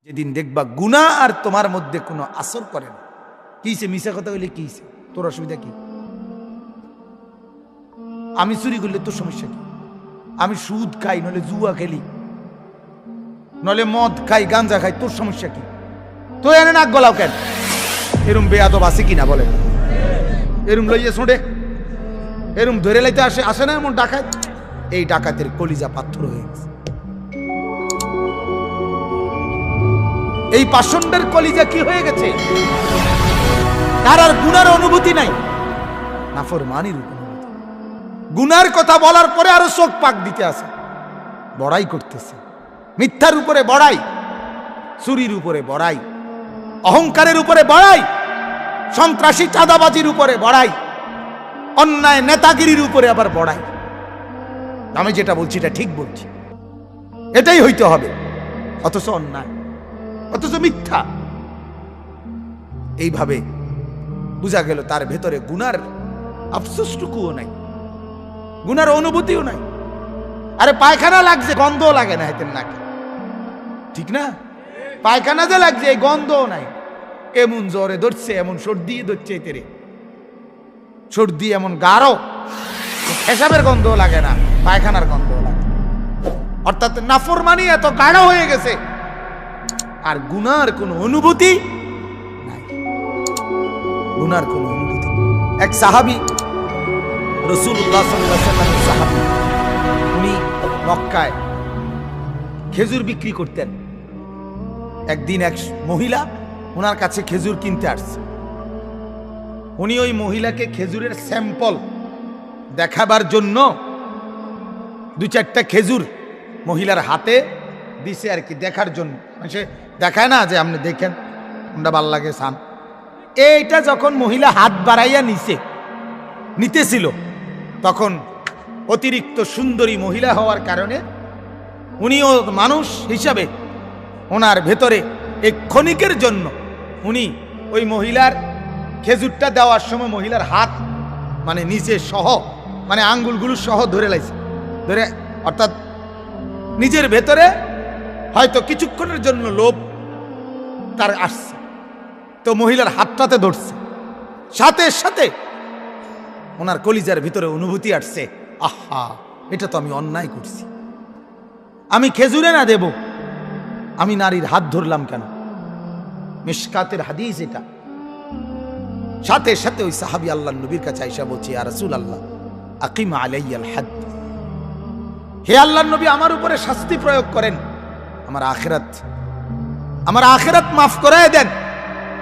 যেদিন দেখবা গুনাহ আর তোমার মধ্যে কোনো আসর করে না। কিছে মিশা কথা বলে কিছে, তোর অসুবিধা কি? আমি চুরি করলে তোর সমস্যা কি? আমি সুদ খাই, নলে জুয়া খেলি, নলে মদ খাই, গাঞ্জা খাই, তোর সমস্যা কি? তো এনে নাক গলাও কেন? এরম বেয়াদব আছে কিনা বলে? এরম লইয়ে ছোঁড়ে, এরম ধরে লাইতে আসে না এমন ডাকাত? এই ডাকাতের কলিজা পাথর হয়ে গেছে। এই পাষণ্ডের কলিজা কি হয়ে গেছে? তার আর গুনার অনুভূতি নাই, নাফরমানির অনুভূতি। গুনার কথা বলার পরে আরো চোখ পাক দিতে আছে, বড়াই করতেছে, মিথ্যার উপরে বড়াই, চুরির উপরে বড়াই, অহংকারের উপরে বড়াই, সন্ত্রাসী চাঁদাবাজির উপরে বড়াই, অন্যায় নেতাগিরির উপরে আবার বড়াই। আমি যেটা বলছি এটা ঠিক বলছি, এটাই হইতে হবে, অথচ অন্যায়, অথচ মিথ্যা। এইভাবে বোঝা গেল তার ভেতরে গুনার আফসোসটুকুও নাই, গুনার অনুভূতিও নাই। আরে পায়খানা লাগছে, গন্ধও লাগে না হাতের নাকে, ঠিক না? পায়খানা যে লাগছে এই গন্ধও নাই। এমন জ্বরে ধরছে, এমন সর্দি ধরছে, তেরে সর্দি এমন গাঢ়, হিসাবের গন্ধও লাগে না, পায়খানার গন্ধও লাগে। অর্থাৎ নাফরমানি এত গাঢ় হয়ে গেছে, আর গুনার কোনো অনুভূতি নাই, গুনার কোনো অনুভূতি। এক সাহাবী, রাসূলুল্লাহ সাল্লাল্লাহু আলাইহি ওয়াসাল্লামের সাহাবী, উনি মক্কায় খেজুর বিক্রি করতেন। একদিন এক মহিলা ওনার কাছে খেজুর কিনতে আসছে। উনি ওই মহিলাকে খেজুরের স্যাম্পল দেখাবার জন্য দু চারটা খেজুর মহিলার হাতে দিছে আর কি, দেখার জন্য। সে দেখায় না যে আপনি দেখেন, আমরা ভাল লাগে সান। এইটা যখন মহিলা হাত বাড়াইয়া নিতেছিল, তখন অতিরিক্ত সুন্দরী মহিলা হওয়ার কারণে উনিও মানুষ হিসাবে ওনার ভেতরে এক ক্ষণিকের জন্য উনি ওই মহিলার খেজুরটা দেওয়ার সময় মহিলার হাত মানে নিচে সহ, মানে আঙ্গুলগুলো সহ ধরে লাইছে, ধরে, অর্থাৎ নিজের ভেতরে হয়তো কিছুক্ষণের জন্য লোভ তার আসছে, তো মহিলার হাতটাতে ধরছে। সাথে সাথে ওনার কলিজার ভিতরে অনুভূতি আসছে, আহা, এটা তো আমি অন্যায় করছি, আমি খেজুরে না দেব, আমি নারীর হাত ধরলাম কেন? মিশকাতের হাদিস এটা। সাথে সাথে ওই সাহাবী আল্লাহর নবীর কাছে আয়েশা বলছে, ইয়া রাসূলুল্লাহ আকিম আলাইয়াল হাদ, হে আল্লাহর নবী, আমার উপরে শাস্তি প্রয়োগ করেন, আমার আখিরাত মাফ করায় দেন।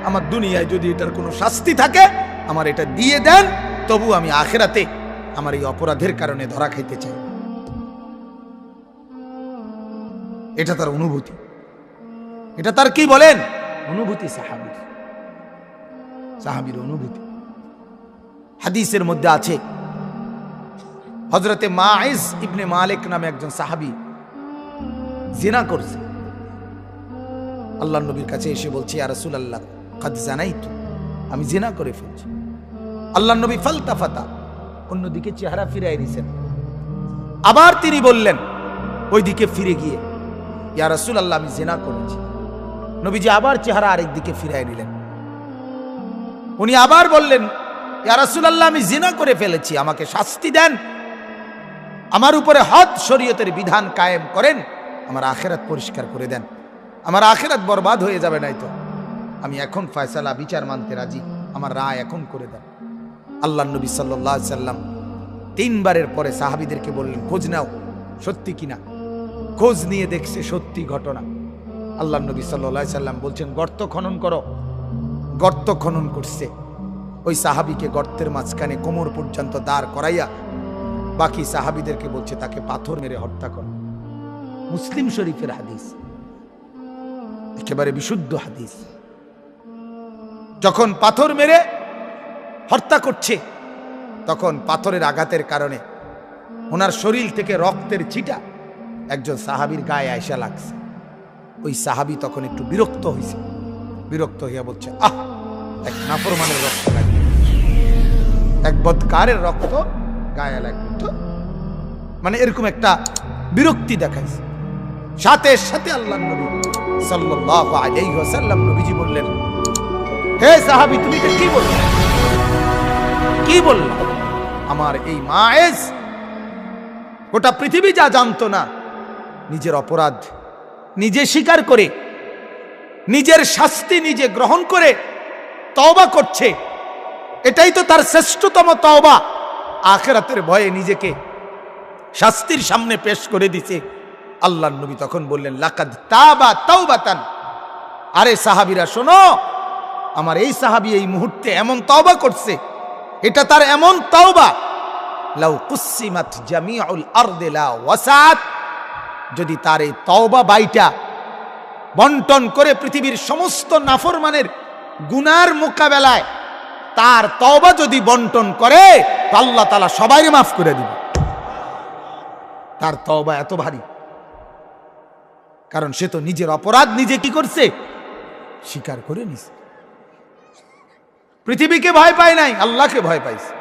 আমার দুনিয়ায় যদি এটার কোনো শাস্তি থাকে আমার এটা দিয়ে দেন, তবু আমি আখিরাতে আমার এই অপরাধের কারণে ধরা খাইতে চাই। এটা তার অনুভূতি, এটা তার কি বলেন অনুভূতি, সাহাবীর অনুভূতি। হাদিসের মধ্যে আছে, হযরতে মাইজ ইবনে মালিক নামে একজন সাহাবী জিনা করছে। আল্লাহর নবীর কাছে এসে বলছে, ইয়া রাসূলুল্লাহ কাদ জানাইতু, আমি জিনা করে ফেলছি। আল্লাহর নবী ফালতাফাতা, অন্যদিকে চেহারা ফিরাই দিয়েছেন। আবার তিনি বললেন ওইদিকে ফিরে গিয়ে, ইয়া রাসূলুল্লাহ আমি জিনা করেছি। নবীজি আবার চেহারা আরেক দিকে ফিরাই নিলেন। উনি আবার বললেন, ইয়া রাসূলুল্লাহ আমি জিনা করে ফেলেছি, আমাকে শাস্তি দেন, আমার উপরে হদ শরীয়তের বিধান কায়েম করেন, আমার আখিরাত পরিষ্কার করে দেন, আমার আখিরাত বরবাদ হয়ে যাবে নাই তো, আমি এখন ফয়সালা বিচার মানতে রাজি, আমার রায় এখন করে দেন। আল্লাহর নবী সাল্লাল্লাহু আলাইহি সাল্লাম তিনবারের পরে সাহাবীদেরকে বললেন, খোঁজ নাও সত্যি কিনা। খোঁজ নিয়ে দেখছে সত্যি ঘটনা। আল্লাহর নবী সাল্লাল্লাহু আলাইহি সাল্লাম বলছেন, গর্ত খনন করো। গর্ত খনন করছে। ওই সাহাবীকে গর্তের মাঝখানে কোমর পর্যন্ত দাঁড় করাইয়া বাকি সাহাবীদেরকে বলছে তাকে পাথর মেরে হত্যা করো। মুসলিম শরীফের হাদিস, একেবারে বিশুদ্ধ হাদিস। যখন পাথর মেরে হত্যা করছে, তখন পাথরের আঘাতের কারণে ওনার শরীর থেকে রক্তের ছিটা একজন সাহাবীর গায়ে আয়সা লাগছে। ওই সাহাবী তখন একটু বিরক্ত হয়েছে, বিরক্ত হইয়া বলছে, আহ, এক নাফরমানের রক্ত লাগবে, এক বদকারের রক্ত গায়ে লাগবে তো, মানে এরকম একটা বিরক্তি দেখাইছে। সাথে সাথে আল্লাহর নবী সাল্লাল্লাহু আলাইহি ওয়াসাল্লাম নবীজি বললেন, হে সাহাবী, তুমি এটা কি বললে? কি বললে? আমার এই মায়েজ গোটা পৃথিবী যা জানতো না, নিজের অপরাধ নিজে স্বীকার করে, নিজের শাস্তি নিজে গ্রহণ করে তওবা করছে। এটাই তো তার শ্রেষ্ঠতম তওবা। আখিরাতের ভয়ে নিজেকে শাস্তির সামনে পেশ করে দিছে। আল্লাহর নবী তখন বললেন, লাকাদ তাবা তাওবাতান। আরে সাহাবীরা শোনো, আমার এই সাহাবী এই মুহূর্তে এমন তওবা করছে, এটা তার এমন তওবা, লাউ কুসিমাত জামিউল আরদি লা ওয়াসাত। যদি তার এই তওবা বাইটা বন্টন করে পৃথিবীর সমস্ত নাফরমানের গুনার মোকাবেলায় তার তওবা যদি বন্টন করে, তো আল্লাহ তাআলা সবাইকে মাফ করে দিবে। তার তওবা এত ভারী, কারণ সে তো নিজের অপরাধ নিজে কি করছে, স্বীকার করে নিছে। পৃথিবীকে ভয় পায় নাই, আল্লাহকে ভয় পাইছে।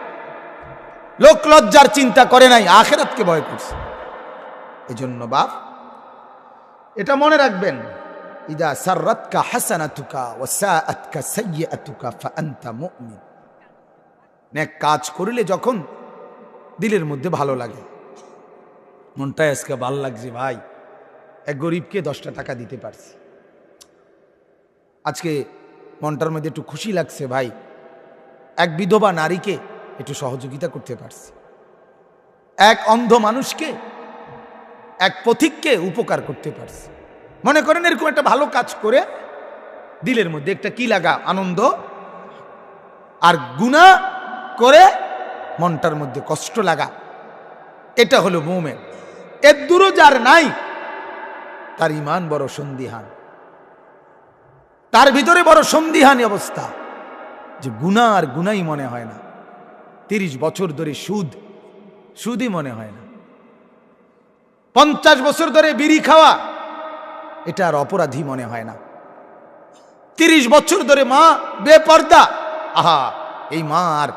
লোক লজ্জার চিন্তা করে নাই, আখিরাতকে ভয় করছে। এজন্য বাপ, এটা মনে রাখবেন, ইদা সাররাতকা হাসানাতুকা ওয়া সাআতকা সাইয়্যাতুকা ফাআনতা মুমিন। নেক কাজ করলে যখন দিলের মধ্যে ভালো লাগে, মনটা আজকে ভালো লাগছে, ভাই এক গরিবকে 10টা টাকা দিতে পারছি, আজকে মনটার মধ্যে একটু খুশি লাগছে, ভাই এক বিধবা নারীকে একটু সহযোগিতা করতে পারছি, এক অন্ধ মানুষকে, এক পথিককে উপকার করতে পারছি। মনে করেন এরকম একটা ভালো কাজ করে দিলের মধ্যে একটা কি লাগা, আনন্দ। আর গুনাহ করে মনটার মধ্যে কষ্ট লাগা, এটা হলো মুমিন। এর দূরও যার নাই, তার ঈমান বড় সন্দিহান, তার ভিতরে বড় সন্দিহানী অবস্থা, যে গুনাহ আর গুনাহই মনে হয় না। 30 বছর ধরে সুদই মনে হয় না। 50 বছর ধরে বিড়ি খাওয়া, এটা আর অপরাধী মনে হয় না। 30 বছর ধরে মা বেপর্দা, আহা, এই মা আর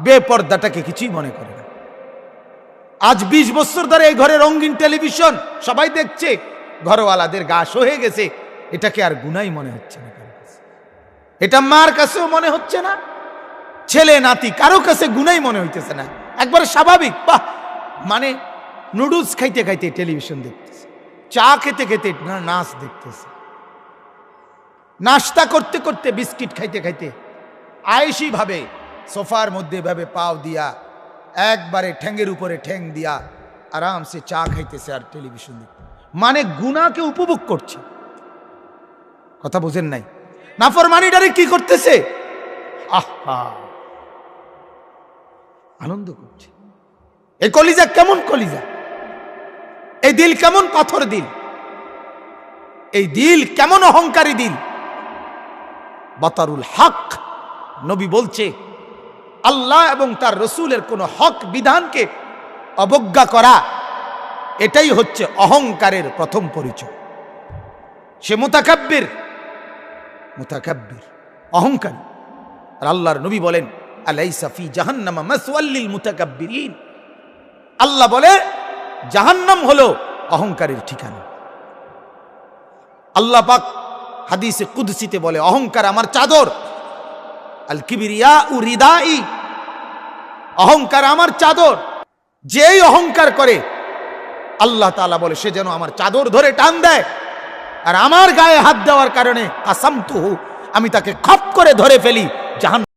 বেপর্দাটাকে কিছুই মনে করে না। আজ 20 বছর ধরে এই ঘরে রঙিন টেলিভিশন সবাই দেখছে, ঘরওয়ালাদের গা সহে গেছে, এটাকে আর গুনাহই মনে হচ্ছে না। এটা মার কাছেও মনে হচ্ছে না, ছেলে নাতি কারো কাছে গুনাহই মনে হইতেছে না, একবারে স্বাভাবিক। বাহ, মানে নুডলস খাইতে খাইতে টেলিভিশন দেখতেছে, চা খেতে খেতে নাচ দেখতেছে, নাস্তা করতে করতে বিস্কিট খাইতে খাইতে আয়েশি ভাবে সোফার মধ্যে ভাবে পাও দিয়া, একবারে ঠ্যাঙ্গের উপরে ঠ্যাং দিয়া আরামসে চা খাইতেছে আর টেলিভিশন দেখতে, মানে গুনাহকে উপভোগ করছে। কথা বুঝেন নাই? নাফরমানিটারে কি করতেছে? আহা, আনন্দ করছে। এই কলিজা কেমন কলিজা, এই দিল কেমন পাথর দিল, এই দিল কেমন অহংকারী দিল। বাতারুল হক, নবী বলছে আল্লাহ এবং তার রসুলের কোন হক বিধানকে অবজ্ঞা করা, এটাই হচ্ছে অহংকারের প্রথম পরিচয়। সে মুতাকাব্বির, অহংকারী। আর আল্লাহর নবী বলেন, আলাইসা ফি জাহান্নামা মাসওয়াল লিল মুতাকাব্বিরিন। আল্লাহ বলে জাহান্নাম হলো অহংকারের ঠিকানা। আল্লাহ পাক হাদিসে কুদসিতে বলে, অহংকার আমার চাদর, আল কিবরিয়াউ রিদাই, অহংকার আমার চাদর। যেই অহংকার করে আল্লাহ তাআলা বলে সে যেন আমার চাদর ধরে টান দেয়, আর আমার গায়ে হাত দেওয়ার কারণে কাসামতুহু, আমি তাকে খপ করে ধরে ফেলি জাহান্নাম।